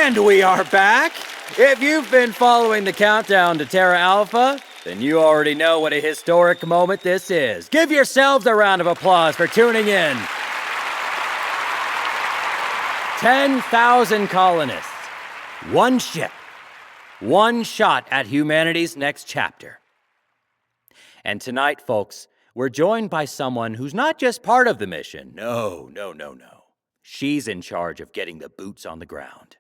And we are back! If you've been following the countdown to Terra Alpha, then you already know what a historic moment this is. Give yourselves a round of applause for tuning in. 10,000 colonists, one ship, one shot at humanity's next chapter. And tonight, folks, we're joined by someone who's not just part of the mission. No. She's in charge of getting the boots on the ground.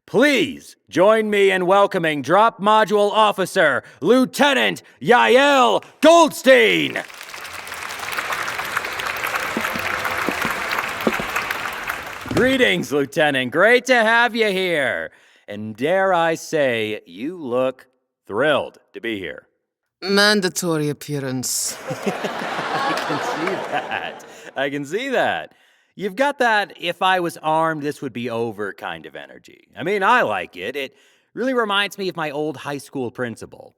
Please join me in welcoming Drop Module Officer, Lieutenant Yael Goldstein! Greetings, Lieutenant. Great to have you here. And dare I say, you look thrilled to be here. Mandatory appearance. I can see that. You've got that if I was armed, this would be over kind of energy. I mean, I like it. It really reminds me of my old high school principal.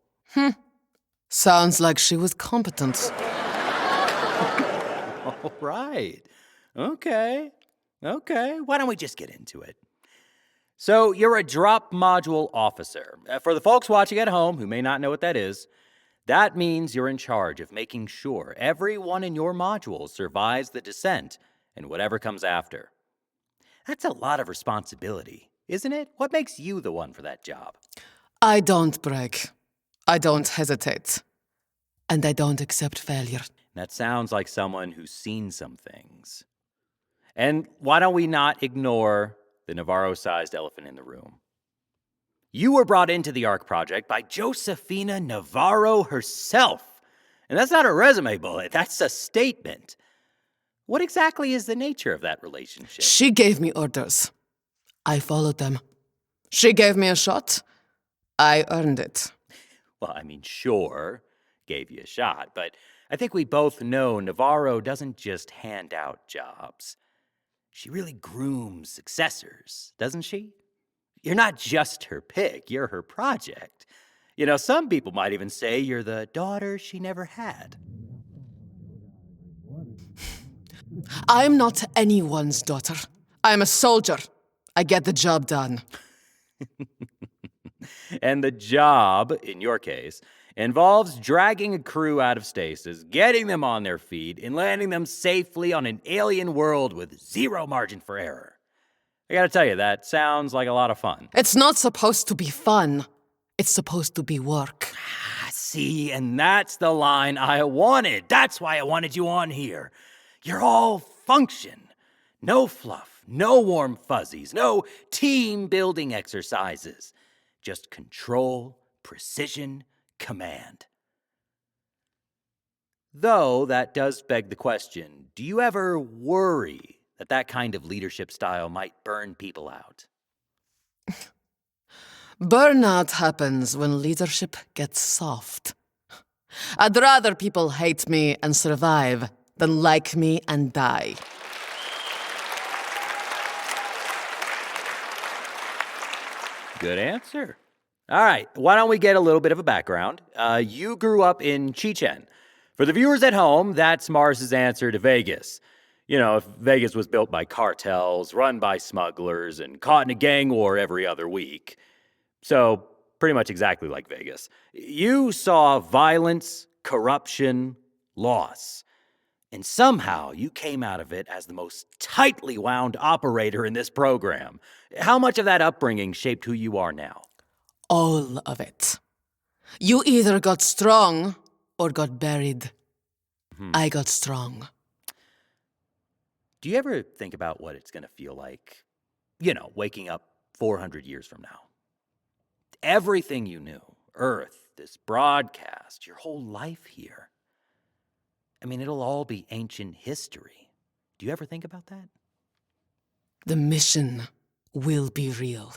Sounds like she was competent. All right. Okay. Why don't we just get into it? So, you're a drop module officer. For the folks watching at home who may not know what that is, that means you're in charge of making sure everyone in your module survives the descent and whatever comes after. That's a lot of responsibility, isn't it? What makes you the one for that job? I don't brag. I don't hesitate. And I don't accept failure. That sounds like someone who's seen some things. And why don't we not ignore the Navarro-sized elephant in the room? You were brought into the ARC project by Josefina Navarro herself. And that's not a resume bullet, that's a statement. What exactly is the nature of that relationship? She gave me orders. I followed them. She gave me a shot. I earned it. Well, I mean, sure, gave you a shot, but I think we both know Navarro doesn't just hand out jobs. She really grooms successors, doesn't she? You're not just her pick, you're her project. You know, some people might even say you're the daughter she never had. I'm not anyone's daughter. I'm a soldier. I get the job done. And the job, in your case, involves dragging a crew out of stasis, getting them on their feet, and landing them safely on an alien world with zero margin for error. I gotta tell you, that sounds like a lot of fun. It's not supposed to be fun. It's supposed to be work. See, and that's the line I wanted. That's why I wanted you on here. You're all function. No fluff, no warm fuzzies, no team-building exercises. Just control, precision, command. Though that does beg the question, do you ever worry that kind of leadership style might burn people out? Burnout happens when leadership gets soft. I'd rather people hate me and survive than like me and die. Good answer. All right, why don't we get a little bit of a background? You grew up in Chichen. For the viewers at home, that's Mars's answer to Vegas. You know, if Vegas was built by cartels, run by smugglers, and caught in a gang war every other week. So, pretty much exactly like Vegas. You saw violence, corruption, loss. And somehow you came out of it as the most tightly wound operator in this program. How much of that upbringing shaped who you are now? All of it. You either got strong or got buried. I got strong. Do you ever think about what it's going to feel like, you know, waking up 400 years from now? Everything you knew, Earth, this broadcast, your whole life here. I mean, it'll all be ancient history. Do you ever think about that? The mission will be real.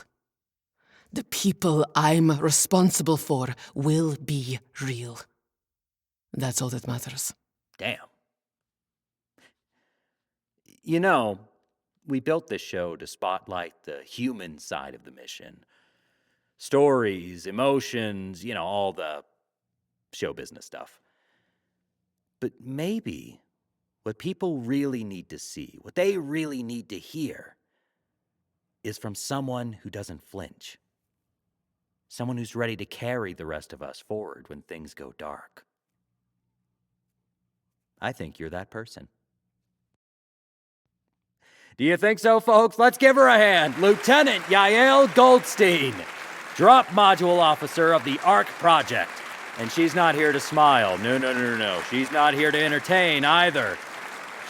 The people I'm responsible for will be real. That's all that matters. Damn. You know, we built this show to spotlight the human side of the mission. Stories, emotions, you know, all the show business stuff. But maybe what people really need to see, what they really need to hear, is from someone who doesn't flinch. Someone who's ready to carry the rest of us forward when things go dark. I think you're that person. Do you think so, folks? Let's give her a hand. Lieutenant Yael Goldstein, drop module officer of the ARC project. And she's not here to smile. No. She's not here to entertain either.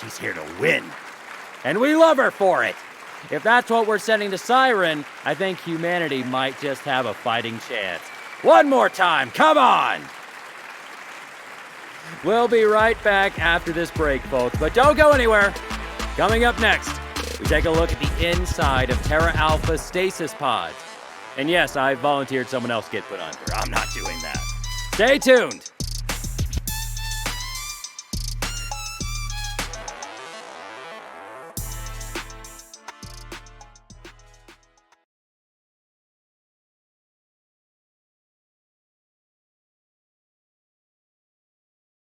She's here to win. And we love her for it. If that's what we're sending to Siren, I think humanity might just have a fighting chance. One more time, come on! We'll be right back after this break, folks, but don't go anywhere. Coming up next, we take a look at the inside of Terra Alpha stasis pods. And yes, I volunteered someone else get put under. I'm not doing that. Stay tuned.